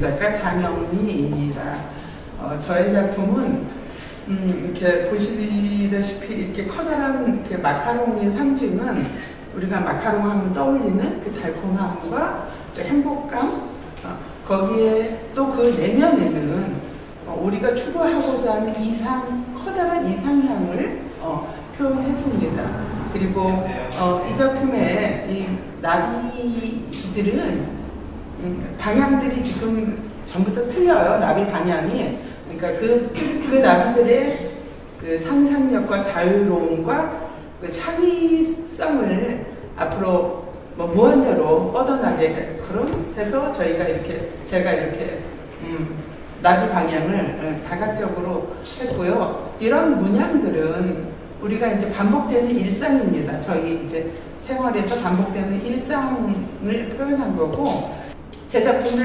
작가 장영미입니다. 저의 작품은 이렇게 보시다시피 이렇게 커다란 이렇게 마카롱의 상징은 우리가 마카롱 하면 떠올리는 그 달콤함과 그 행복감, 거기에 또 그 내면에는 우리가 추구하고자 하는 커다란 이상향을 표현했습니다. 그리고 이 작품의 이 나비들은 방향들이 지금 전부 다 틀려요. 나비 방향이. 그러니까 그 나비들의 그 상상력과 자유로움과 그 창의성을 앞으로 무한대로 뻗어나게 그런 해서 제가 이렇게 나비 방향을 다각적으로 했고요. 이런 문양들은 우리가 이제 반복되는 일상입니다. 저희 이제 생활에서 반복되는 일상을 표현한 거고, 제 작품을